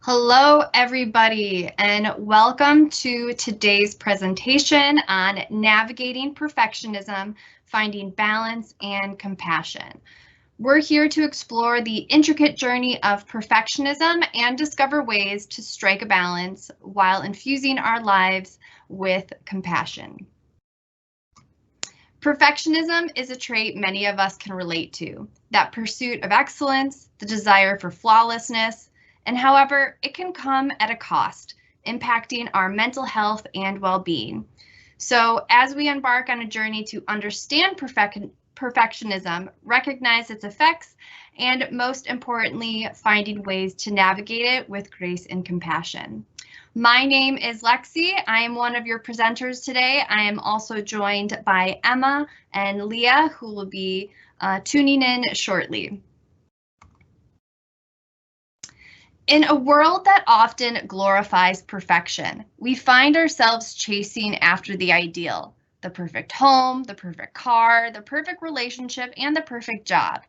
Hello, everybody, and welcome to today's presentation on navigating perfectionism, finding balance and compassion. We're here to explore the intricate journey of perfectionism and discover ways to strike a balance while infusing our lives with compassion. Perfectionism is a trait many of us can relate to, that pursuit of excellence, the desire for flawlessness, and however, it can come at a cost, impacting our mental health and well-being. So as we embark on a journey to understand perfectionism, recognize its effects, and most importantly, finding ways to navigate it with grace and compassion. My name is Lexi. I am one of your presenters today. I am also joined by Emma and Leah, who will be tuning in shortly. In a world that often glorifies perfection, we find ourselves chasing after the ideal, the perfect home, the perfect car, the perfect relationship, and the perfect job.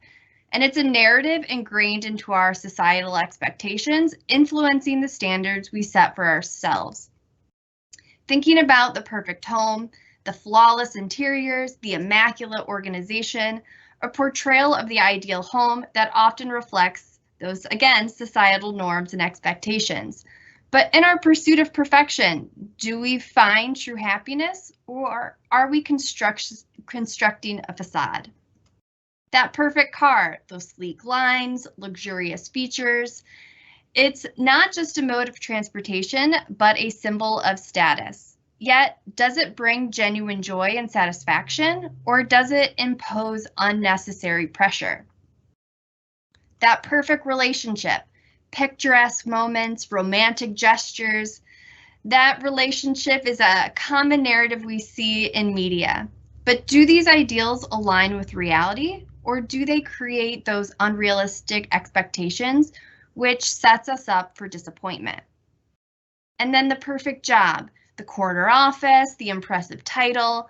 And it's a narrative ingrained into our societal expectations, influencing the standards we set for ourselves. Thinking about the perfect home, the flawless interiors, the immaculate organization, a portrayal of the ideal home that often reflects those, again, societal norms and expectations. But in our pursuit of perfection, do we find true happiness, or are we constructing a facade? That perfect car, those sleek lines, luxurious features, it's not just a mode of transportation, but a symbol of status. Yet, does it bring genuine joy and satisfaction, or does it impose unnecessary pressure? That perfect relationship, picturesque moments, romantic gestures, that relationship is a common narrative we see in media. But do these ideals align with reality, or do they create those unrealistic expectations, which sets us up for disappointment? And then the perfect job, the corner office, the impressive title,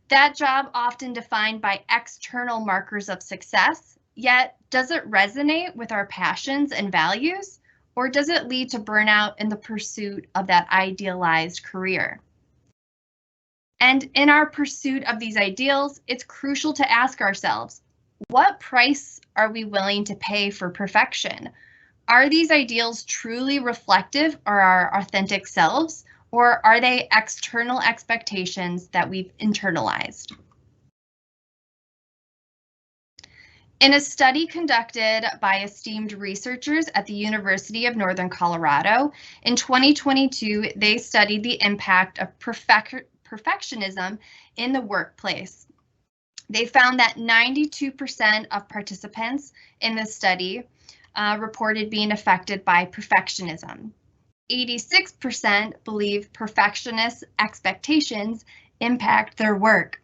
that job often defined by external markers of success. Yet, does it resonate with our passions and values, or does it lead to burnout in the pursuit of that idealized career? And in our pursuit of these ideals, it's crucial to ask ourselves, what price are we willing to pay for perfection? Are these ideals truly reflective of our authentic selves, or are they external expectations that we've internalized? In a study conducted by esteemed researchers at the University of Northern Colorado, in 2022, they studied the impact of perfectionism in the workplace. They found that 92% of participants in the study reported being affected by perfectionism. 86% believe perfectionist expectations impact their work.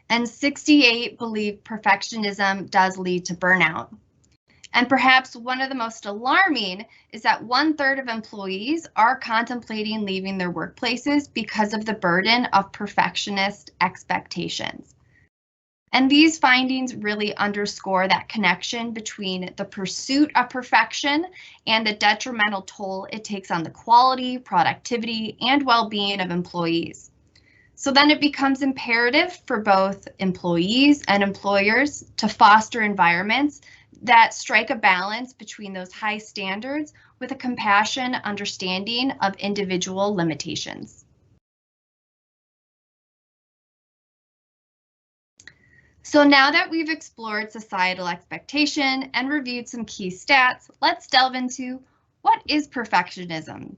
And 68% believe perfectionism does lead to burnout. And perhaps one of the most alarming is that 1/3 of employees are contemplating leaving their workplaces because of the burden of perfectionist expectations. And these findings really underscore that connection between the pursuit of perfection and the detrimental toll it takes on the quality, productivity, and well-being of employees. So then it becomes imperative for both employees and employers to foster environments that strike a balance between those high standards with a compassionate understanding of individual limitations. So now that we've explored societal expectation and reviewed some key stats, let's delve into what is perfectionism.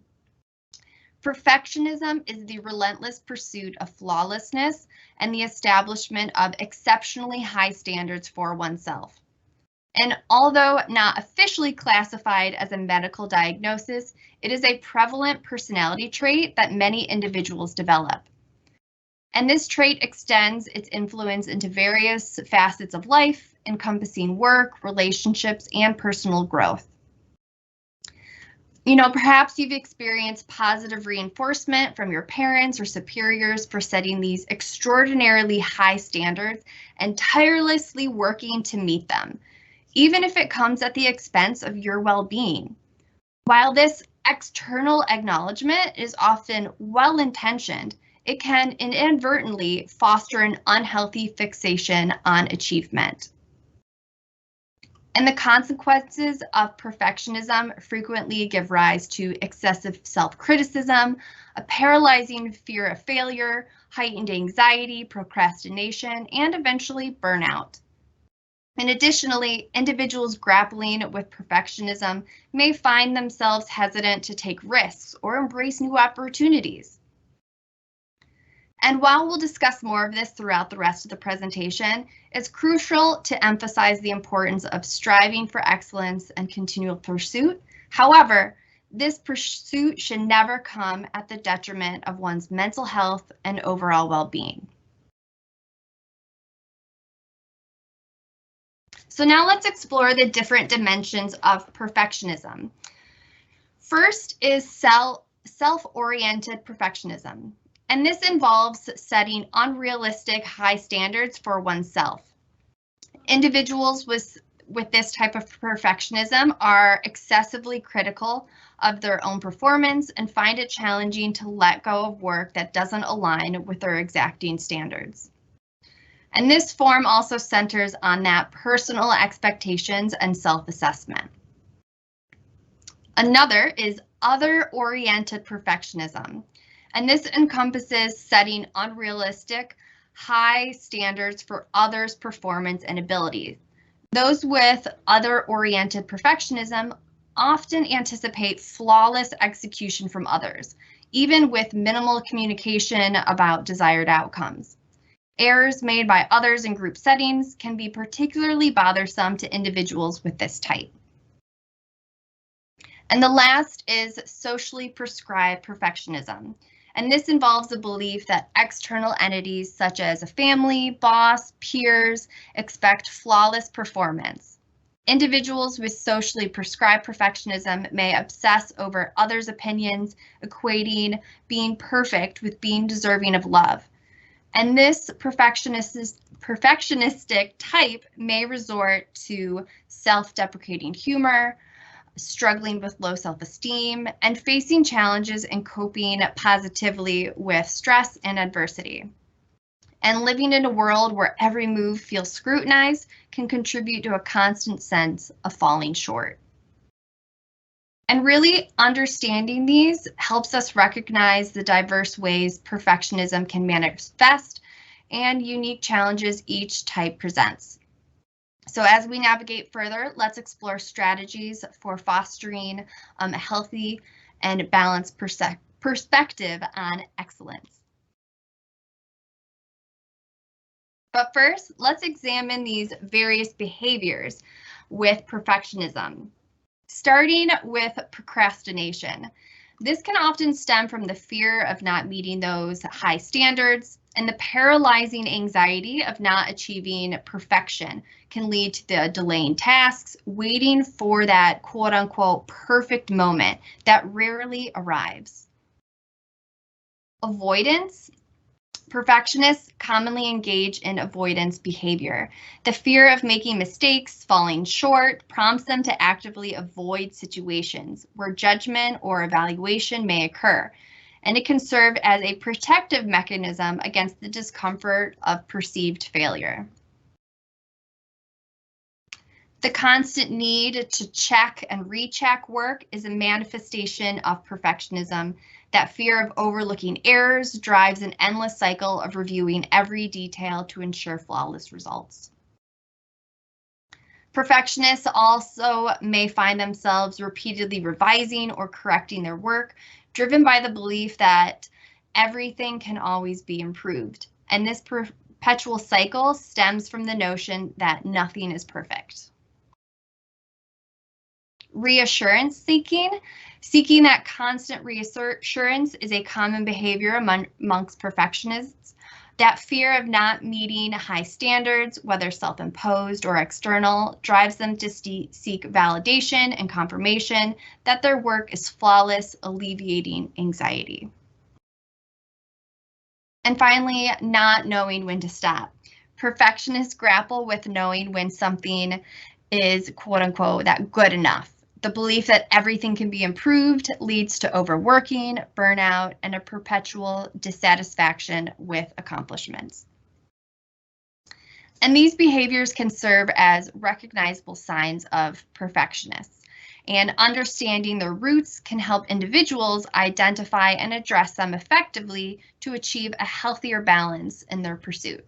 Perfectionism is the relentless pursuit of flawlessness and the establishment of exceptionally high standards for oneself. And although not officially classified as a medical diagnosis, it is a prevalent personality trait that many individuals develop. And this trait extends its influence into various facets of life, encompassing work, relationships, and personal growth. Perhaps you've experienced positive reinforcement from your parents or superiors for setting these extraordinarily high standards and tirelessly working to meet them, even if it comes at the expense of your well-being. While this external acknowledgement is often well-intentioned, it can inadvertently foster an unhealthy fixation on achievement. And the consequences of perfectionism frequently give rise to excessive self-criticism, a paralyzing fear of failure, heightened anxiety, procrastination, and eventually burnout. And additionally, individuals grappling with perfectionism may find themselves hesitant to take risks or embrace new opportunities. And while we'll discuss more of this throughout the rest of the presentation, it's crucial to emphasize the importance of striving for excellence and continual pursuit. However, this pursuit should never come at the detriment of one's mental health and overall well-being. So now let's explore the different dimensions of perfectionism. First is self-oriented perfectionism, and this involves setting unrealistic high standards for oneself. Individuals with this type of perfectionism are excessively critical of their own performance and find it challenging to let go of work that doesn't align with their exacting standards. And this form also centers on that personal expectations and self-assessment. Another is other-oriented perfectionism, and this encompasses setting unrealistic, high standards for others' performance and abilities. Those with other-oriented perfectionism often anticipate flawless execution from others, even with minimal communication about desired outcomes. Errors made by others in group settings can be particularly bothersome to individuals with this type. And the last is socially prescribed perfectionism. And this involves the belief that external entities such as a family, boss, peers expect flawless performance. Individuals with socially prescribed perfectionism may obsess over others' opinions, equating being perfect with being deserving of love. And this perfectionistic type may resort to self-deprecating humor, struggling with low self-esteem, and facing challenges in coping positively with stress and adversity. And living in a world where every move feels scrutinized can contribute to a constant sense of falling short. And really understanding these helps us recognize the diverse ways perfectionism can manifest and unique challenges each type presents. So as we navigate further, let's explore strategies for fostering a healthy and balanced perspective on excellence. But first, let's examine these various behaviors with perfectionism. Starting with procrastination. This can often stem from the fear of not meeting those high standards, and the paralyzing anxiety of not achieving perfection can lead to the delaying tasks, waiting for that quote unquote perfect moment that rarely arrives. Avoidance. Perfectionists commonly engage in avoidance behavior. The fear of making mistakes, falling short, prompts them to actively avoid situations where judgment or evaluation may occur, and it can serve as a protective mechanism against the discomfort of perceived failure. The constant need to check and recheck work is a manifestation of perfectionism. That fear of overlooking errors drives an endless cycle of reviewing every detail to ensure flawless results. Perfectionists also may find themselves repeatedly revising or correcting their work, driven by the belief that everything can always be improved. And this perpetual cycle stems from the notion that nothing is perfect. Reassurance seeking. Seeking that constant reassurance is a common behavior amongst perfectionists. That fear of not meeting high standards, whether self-imposed or external, drives them to seek validation and confirmation that their work is flawless, alleviating anxiety. And finally, not knowing when to stop. Perfectionists grapple with knowing when something is quote unquote that good enough. The belief that everything can be improved leads to overworking, burnout, and a perpetual dissatisfaction with accomplishments. And these behaviors can serve as recognizable signs of perfectionists. And understanding their roots can help individuals identify and address them effectively to achieve a healthier balance in their pursuit.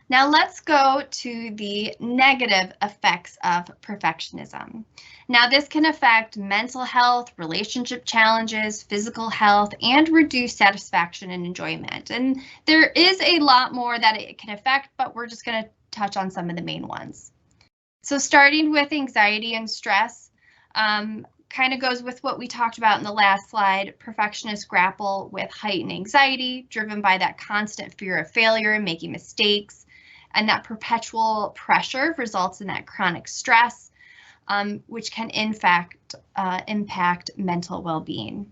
Now let's go to the negative effects of perfectionism. Now this can affect mental health, relationship challenges, physical health, and reduce satisfaction and enjoyment. And there is a lot more that it can affect, but we're just going to touch on some of the main ones. So starting with anxiety and stress, kind of goes with what we talked about in the last slide. Perfectionists grapple with heightened anxiety driven by that constant fear of failure and making mistakes. And that perpetual pressure results in that chronic stress, which can in fact impact mental well-being.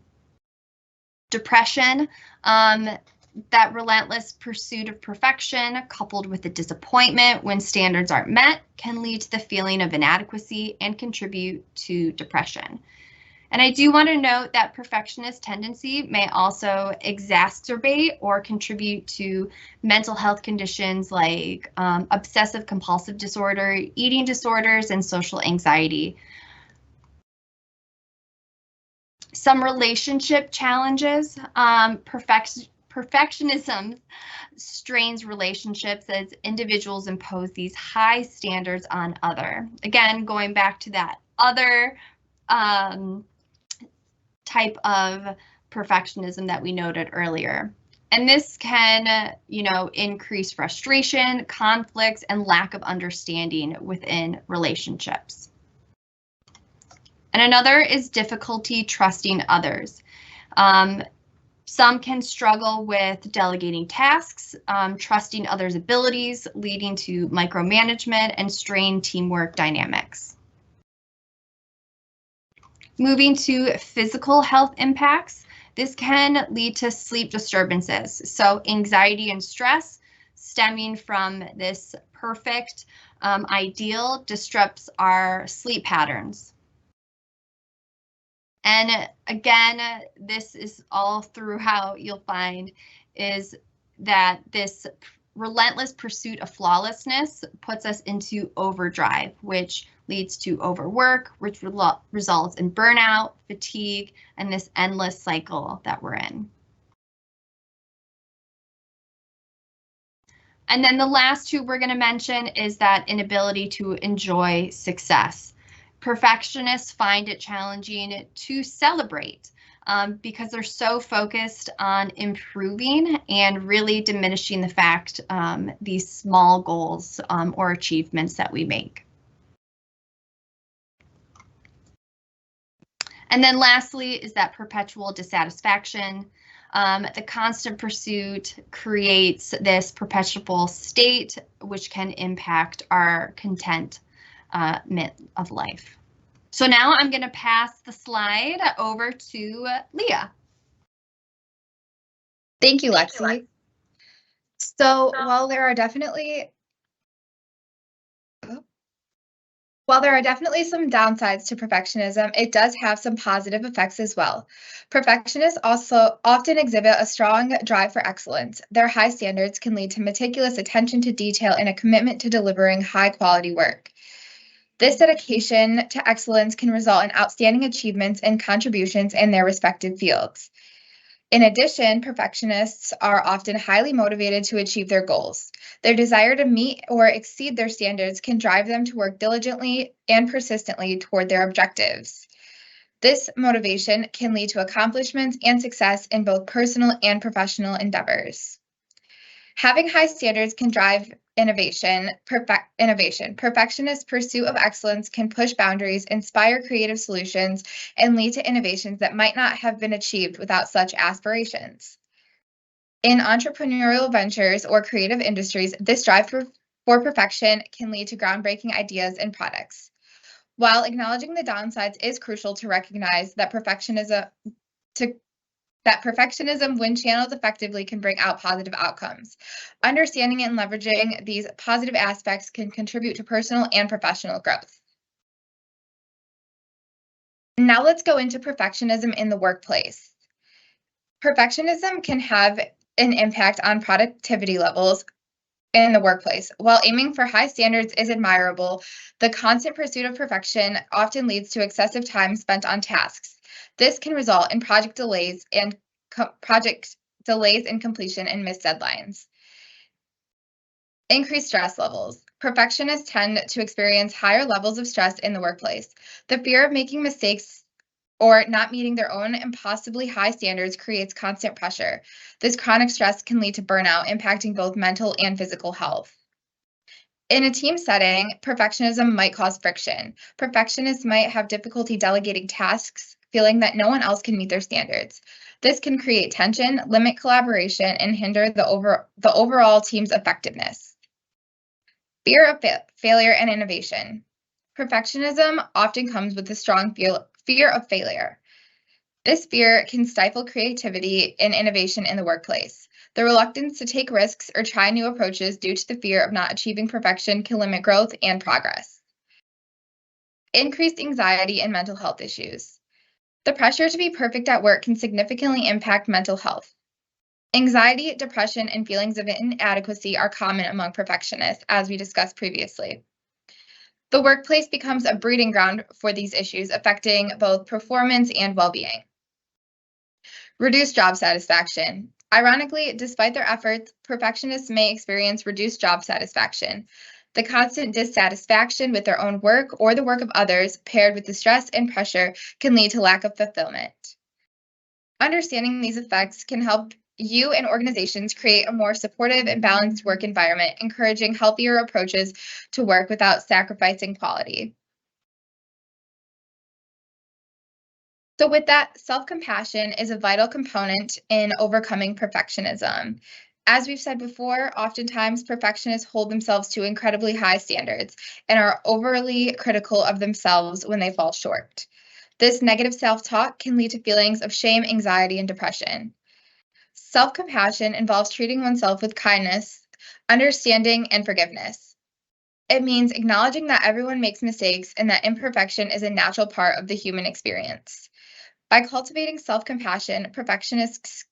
Depression, that relentless pursuit of perfection coupled with the disappointment when standards aren't met can lead to the feeling of inadequacy and contribute to depression. And I do want to note that perfectionist tendency may also exacerbate or contribute to mental health conditions like obsessive compulsive disorder, eating disorders, and social anxiety. Some relationship challenges, perfectionism strains relationships as individuals impose these high standards on other. Again, going back to that other type of perfectionism that we noted earlier. And this can, increase frustration, conflicts, and lack of understanding within relationships. And another is difficulty trusting others. Some can struggle with delegating tasks, trusting others' abilities, leading to micromanagement and strained teamwork dynamics. Moving to physical health impacts, this can lead to sleep disturbances. So anxiety and stress stemming from this perfect ideal disrupts our sleep patterns. And again, this is all through how you'll find is that this relentless pursuit of flawlessness puts us into overdrive, which leads to overwork, which results in burnout, fatigue, and this endless cycle that we're in. And then the last two we're going to mention is that inability to enjoy success. Perfectionists find it challenging to celebrate because they're so focused on improving and really diminishing the fact these small goals or achievements that we make. And then lastly is that perpetual dissatisfaction. The constant pursuit creates this perpetual state, which can impact our contentment of life. So now I'm going to pass the slide over to Leah. Thank you, Lexi. So while there are definitely some downsides to perfectionism, it does have some positive effects as well. Perfectionists also often exhibit a strong drive for excellence. Their high standards can lead to meticulous attention to detail and a commitment to delivering high-quality work. This dedication to excellence can result in outstanding achievements and contributions in their respective fields. In addition, perfectionists are often highly motivated to achieve their goals. Their desire to meet or exceed their standards can drive them to work diligently and persistently toward their objectives. This motivation can lead to accomplishments and success in both personal and professional endeavors. Having high standards can drive innovation. Perfectionist pursuit of excellence can push boundaries, inspire creative solutions, and lead to innovations that might not have been achieved without such aspirations. In entrepreneurial ventures or creative industries, this drive for perfection can lead to groundbreaking ideas and products. While acknowledging the downsides is crucial to recognize that perfectionism that perfectionism, when channeled effectively, can bring out positive outcomes. Understanding and leveraging these positive aspects can contribute to personal and professional growth. Now let's go into perfectionism in the workplace. Perfectionism can have an impact on productivity levels in the workplace. While aiming for high standards is admirable, the constant pursuit of perfection often leads to excessive time spent on tasks. This can result in project delays in completion and missed deadlines. Increased stress levels. Perfectionists tend to experience higher levels of stress in the workplace. The fear of making mistakes or not meeting their own impossibly high standards creates constant pressure. This chronic stress can lead to burnout, impacting both mental and physical health. In a team setting, perfectionism might cause friction. Perfectionists might have difficulty delegating tasks, feeling that no one else can meet their standards. This can create tension, limit collaboration, and hinder the overall team's effectiveness. Fear of failure and innovation. Perfectionism often comes with a strong fear of failure. This fear can stifle creativity and innovation in the workplace. The reluctance to take risks or try new approaches due to the fear of not achieving perfection can limit growth and progress. Increased anxiety and mental health issues. The pressure to be perfect at work can significantly impact mental health. Anxiety, depression, and feelings of inadequacy are common among perfectionists, as we discussed previously. The workplace becomes a breeding ground for these issues, affecting both performance and well-being. Reduced job satisfaction. Ironically, despite their efforts, perfectionists may experience reduced job satisfaction. The constant dissatisfaction with their own work or the work of others, paired with the stress and pressure, can lead to lack of fulfillment. Understanding these effects can help you and organizations create a more supportive and balanced work environment, encouraging healthier approaches to work without sacrificing quality. So with that, self-compassion is a vital component in overcoming perfectionism. As we've said before, oftentimes perfectionists hold themselves to incredibly high standards and are overly critical of themselves when they fall short. This negative self-talk can lead to feelings of shame, anxiety, and depression. Self-compassion involves treating oneself with kindness, understanding, and forgiveness. It means acknowledging that everyone makes mistakes and that imperfection is a natural part of the human experience. By cultivating self-compassion, perfectionists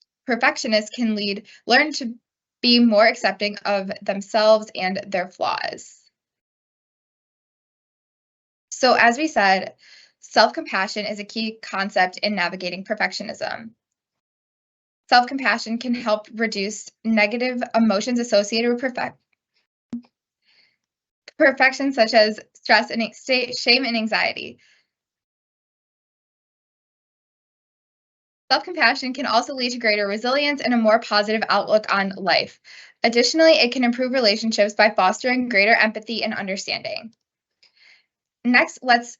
can learn to be more accepting of themselves and their flaws. So as we said, self-compassion is a key concept in navigating perfectionism. Self-compassion can help reduce negative emotions associated with perfection, such as stress and shame and anxiety. Self-compassion can also lead to greater resilience and a more positive outlook on life. Additionally, it can improve relationships by fostering greater empathy and understanding. Next, let's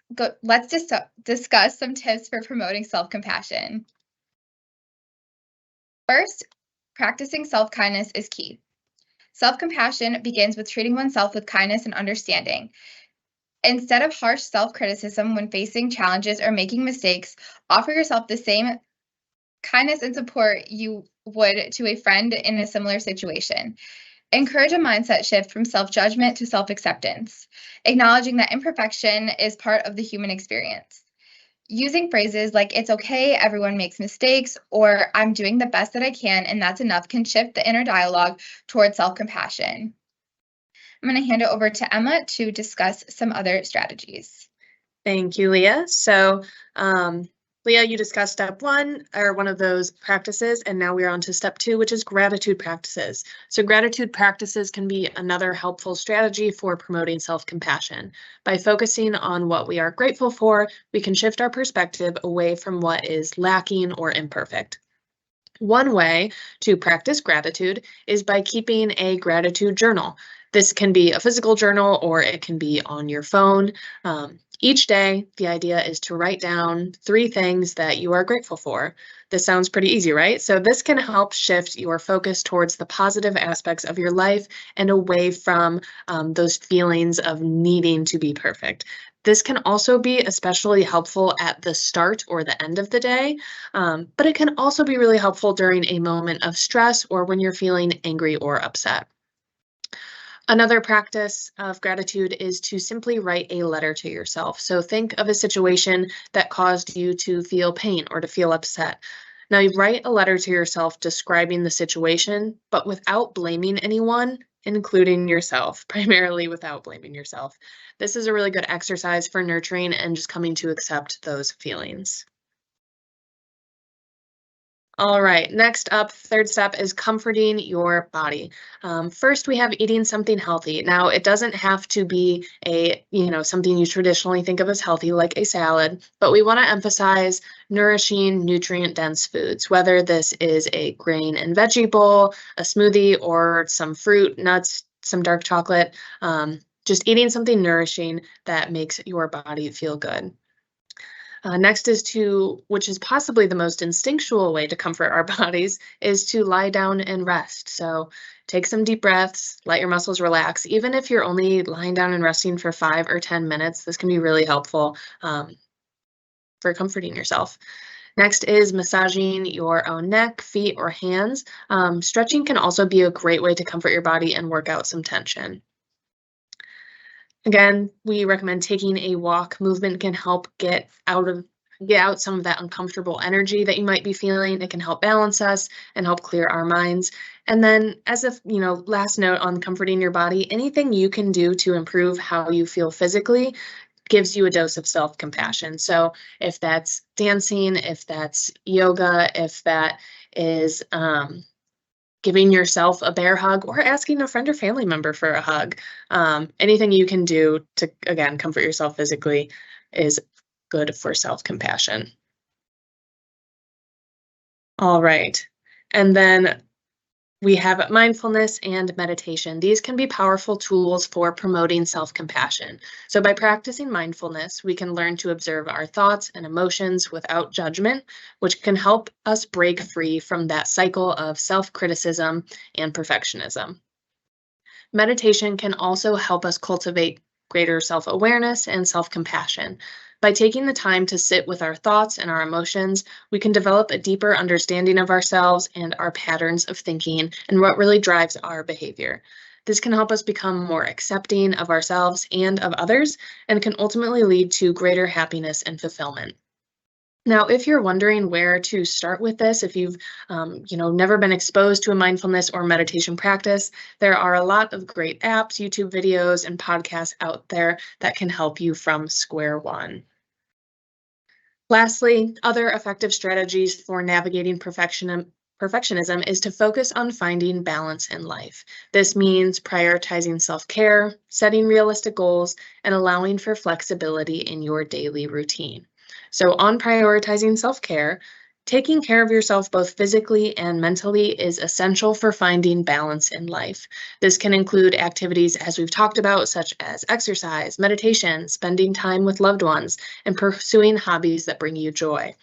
discuss some tips for promoting self-compassion. First, practicing self-kindness is key. Self-compassion begins with treating oneself with kindness and understanding. Instead of harsh self-criticism when facing challenges or making mistakes, offer yourself the same kindness and support you would to a friend in a similar situation. Encourage a mindset shift from self-judgment to self-acceptance, acknowledging that imperfection is part of the human experience. Using phrases like, "It's okay, everyone makes mistakes," or "I'm doing the best that I can and that's enough," can shift the inner dialogue toward self-compassion. I'm going to hand it over to Emma to discuss some other strategies. Thank you, Leah. So, Leah, you discussed step one, or one of those practices, and now we're on to step two, which is gratitude practices. So gratitude practices can be another helpful strategy for promoting self-compassion. By focusing on what we are grateful for, we can shift our perspective away from what is lacking or imperfect. One way to practice gratitude is by keeping a gratitude journal. This can be a physical journal or it can be on your phone. Each day, the idea is to write down 3 things that you are grateful for. This sounds pretty easy, right? So this can help shift your focus towards the positive aspects of your life and away from those feelings of needing to be perfect. This can also be especially helpful at the start or the end of the day, but it can also be really helpful during a moment of stress or when you're feeling angry or upset. Another practice of gratitude is to simply write a letter to yourself. So think of a situation that caused you to feel pain or to feel upset. Now you write a letter to yourself describing the situation, but without blaming anyone, including yourself, primarily without blaming yourself. This is a really good exercise for nurturing and just coming to accept those feelings. All right, next up, third step is comforting your body. First, we have eating something healthy. Now, it doesn't have to be something you traditionally think of as healthy, like a salad, but we want to emphasize nourishing, nutrient-dense foods, whether this is a grain and veggie bowl, a smoothie, or some fruit, nuts, some dark chocolate. Just eating something nourishing that makes your body feel good. Next is which is possibly the most instinctual way to comfort our bodies, is to lie down and rest. So take some deep breaths, let your muscles relax. Even if you're only lying down and resting for 5 or 10 minutes, this can be really helpful for comforting yourself. Next is massaging your own neck, feet, or hands. Stretching can also be a great way to comfort your body and work out some tension. Again, we recommend taking a walk. Movement can help get out some of that uncomfortable energy that you might be feeling. It can help balance us and help clear our minds. And then as a last note on comforting your body, anything you can do to improve how you feel physically gives you a dose of self-compassion. So if that's dancing, if that's yoga, if that is giving yourself a bear hug or asking a friend or family member for a hug. Anything you can do to, again, comfort yourself physically is good for self-compassion. All right. And then we have mindfulness and meditation. These can be powerful tools for promoting self-compassion. So by practicing mindfulness, we can learn to observe our thoughts and emotions without judgment, which can help us break free from that cycle of self-criticism and perfectionism. Meditation can also help us cultivate greater self-awareness and self-compassion. By taking the time to sit with our thoughts and our emotions, we can develop a deeper understanding of ourselves and our patterns of thinking and what really drives our behavior. This can help us become more accepting of ourselves and of others, and can ultimately lead to greater happiness and fulfillment. Now, if you're wondering where to start with this, if you've never been exposed to a mindfulness or meditation practice, there are a lot of great apps, YouTube videos, and podcasts out there that can help you from square one. Lastly, other effective strategies for navigating perfectionism is to focus on finding balance in life. This means prioritizing self-care, setting realistic goals, and allowing for flexibility in your daily routine. So on prioritizing self-care, taking care of yourself both physically and mentally is essential for finding balance in life. This can include activities, as we've talked about, such as exercise, meditation, spending time with loved ones, and pursuing hobbies that bring you joy.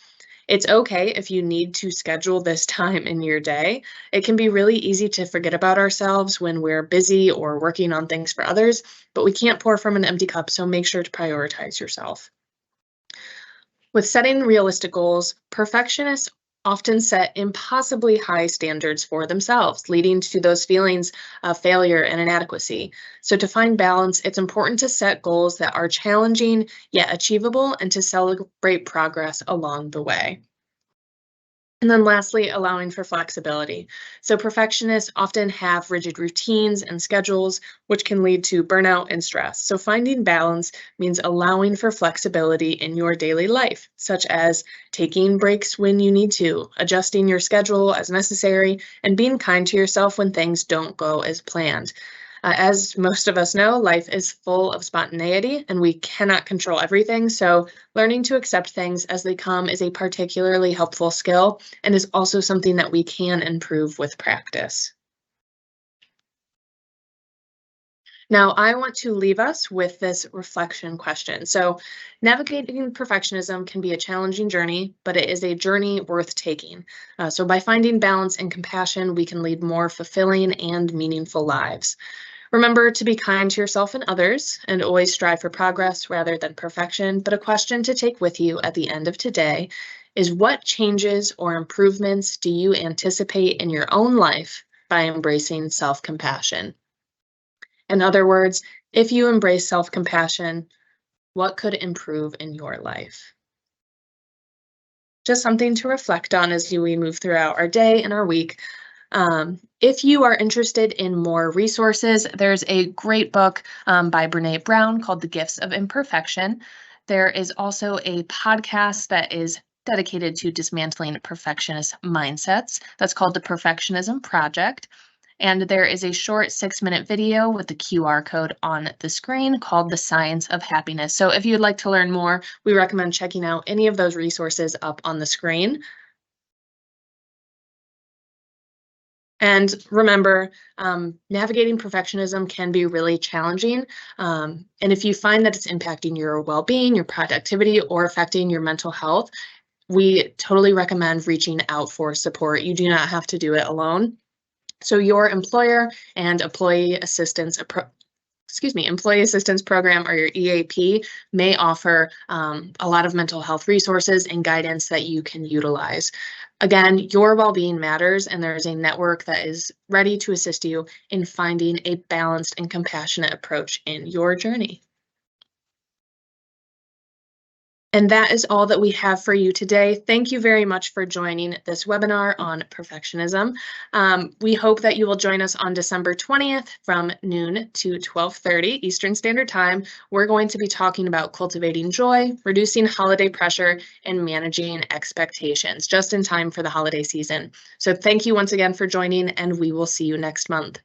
It's okay if you need to schedule this time in your day. It can be really easy to forget about ourselves when we're busy or working on things for others, but we can't pour from an empty cup, so make sure to prioritize yourself. With setting realistic goals, perfectionists often set impossibly high standards for themselves, leading to those feelings of failure and inadequacy. So to find balance, it's important to set goals that are challenging yet achievable and to celebrate progress along the way. And then lastly, allowing for flexibility. So perfectionists often have rigid routines and schedules, which can lead to burnout and stress. So finding balance means allowing for flexibility in your daily life, such as taking breaks when you need to, adjusting your schedule as necessary, and being kind to yourself when things don't go as planned. As most of us know, life is full of spontaneity and we cannot control everything. So learning to accept things as they come is a particularly helpful skill and is also something that we can improve with practice. Now, I want to leave us with this reflection question. So, navigating perfectionism can be a challenging journey, but it is a journey worth taking. So, by finding balance and compassion, we can lead more fulfilling and meaningful lives. Remember to be kind to yourself and others, and always strive for progress rather than perfection. But a question to take with you at the end of today is, what changes or improvements do you anticipate in your own life by embracing self-compassion? In other words, if you embrace self-compassion, what could improve in your life? Just something to reflect on as we move throughout our day and our week. If you are interested in more resources, there's a great book by Brene Brown called The Gifts of Imperfection. There is also a podcast that is dedicated to dismantling perfectionist mindsets. That's called The Perfectionism Project. And there is a short 6-minute video with the QR code on the screen called The Science of Happiness. So if you'd like to learn more, we recommend checking out any of those resources up on the screen. And remember, navigating perfectionism can be really challenging. And if you find that it's impacting your well-being, your productivity, or affecting your mental health, we totally recommend reaching out for support. You do not have to do it alone. So your employer and employee assistance program, or your EAP, may offer a lot of mental health resources and guidance that you can utilize. Again, your well-being matters, and there's a network that is ready to assist you in finding a balanced and compassionate approach in your journey. And that is all that we have for you today. Thank you very much for joining this webinar on perfectionism. We hope that you will join us on December 20th from noon to 12:30 Eastern Standard Time. We're going to be talking about cultivating joy, reducing holiday pressure, and managing expectations just in time for the holiday season. So thank you once again for joining, and we will see you next month.